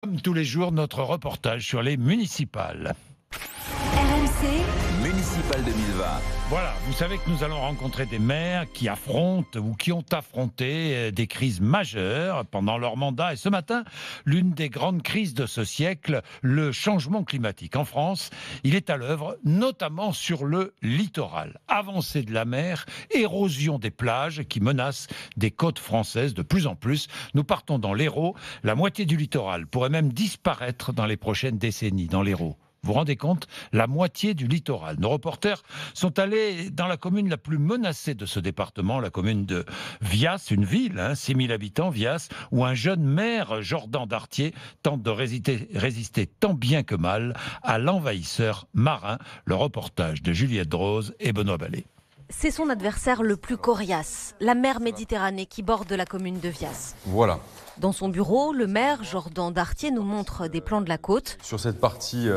Comme tous les jours, notre reportage sur les municipales. RMC Municipal 2020. Voilà, vous savez que nous allons rencontrer des maires qui affrontent ou qui ont affronté des crises majeures pendant leur mandat. Et ce matin, l'une des grandes crises de ce siècle, le changement climatique. En France, il est à l'œuvre, notamment sur le littoral. Avancée de la mer, érosion des plages qui menacent des côtes françaises de plus en plus. Nous partons dans l'Hérault. La moitié du littoral pourrait même disparaître dans les prochaines décennies dans l'Hérault. Vous vous rendez compte? La moitié du littoral. Nos reporters sont allés dans la commune la plus menacée de ce département, la commune de Vias, une ville, 6 000 habitants, Vias, où un jeune maire, Jordan Dartier, tente de résister tant bien que mal à l'envahisseur marin. Le reportage de Juliette Drose et Benoît Ballet. C'est son adversaire le plus coriace, la mer Méditerranée qui borde la commune de Vias. Voilà. Dans son bureau, le maire Jordan Dartier nous montre des plans de la côte. Sur cette partie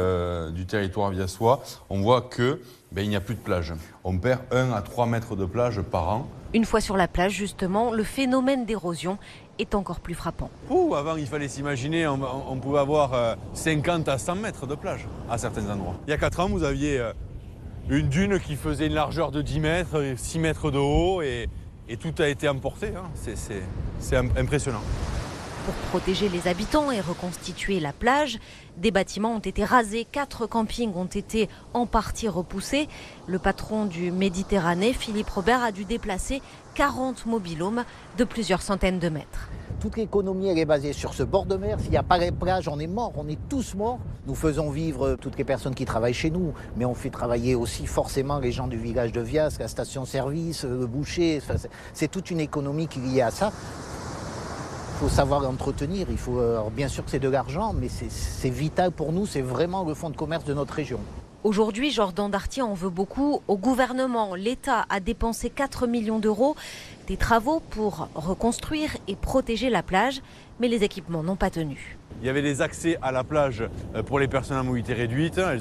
du territoire viassois, on voit que il n'y a plus de plage. On perd 1 à 3 mètres de plage par an. Une fois sur la plage, justement, le phénomène d'érosion est encore plus frappant. Avant, il fallait s'imaginer, on pouvait avoir 50 à 100 mètres de plage à certains endroits. Il y a 4 ans, vous aviez une dune qui faisait une largeur de 10 mètres, 6 mètres de haut, et tout a été emporté. C'est impressionnant. Pour protéger les habitants et reconstituer la plage, des bâtiments ont été rasés, 4 campings ont été en partie repoussés. Le patron du Méditerranée, Philippe Robert, a dû déplacer 40 mobil-homes de plusieurs centaines de mètres. Toute l'économie elle est basée sur ce bord de mer. S'il n'y a pas les plages, on est mort, on est tous morts. Nous faisons vivre toutes les personnes qui travaillent chez nous, mais on fait travailler aussi forcément les gens du village de Vias, la station-service, le boucher. C'est toute une économie qui est liée à ça. Il faut savoir l'entretenir, alors bien sûr que c'est de l'argent, mais c'est vital pour nous, c'est vraiment le fonds de commerce de notre région. Aujourd'hui, Jordan Dartier en veut beaucoup au gouvernement. L'État a dépensé 4 millions d'euros, des travaux pour reconstruire et protéger la plage, mais les équipements n'ont pas tenu. Il y avait des accès à la plage pour les personnes à mobilité réduite. Elles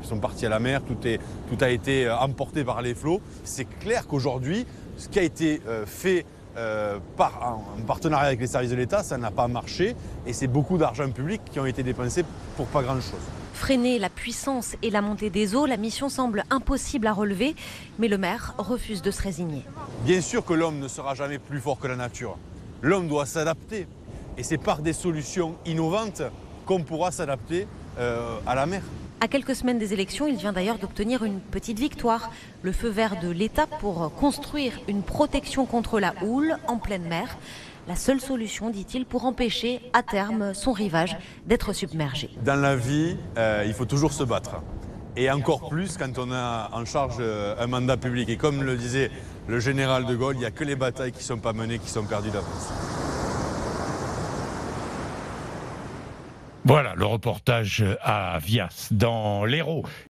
sont parties à la mer, tout a été emporté par les flots. C'est clair qu'aujourd'hui, ce qui a été fait en partenariat avec les services de l'État, ça n'a pas marché et c'est beaucoup d'argent public qui ont été dépensés pour pas grand-chose. Freiner la puissance et la montée des eaux, la mission semble impossible à relever, mais le maire refuse de se résigner. Bien sûr que l'homme ne sera jamais plus fort que la nature. L'homme doit s'adapter et c'est par des solutions innovantes qu'on pourra s'adapter à la mer. À quelques semaines des élections, il vient d'ailleurs d'obtenir une petite victoire. Le feu vert de l'État pour construire une protection contre la houle en pleine mer. La seule solution, dit-il, pour empêcher à terme son rivage d'être submergé. Dans la vie, il faut toujours se battre. Et encore plus quand on a en charge un mandat public. Et comme le disait le général de Gaulle, il n'y a que les batailles qui ne sont pas menées, qui sont perdues d'avance. Voilà le reportage à Vias, dans l'Hérault.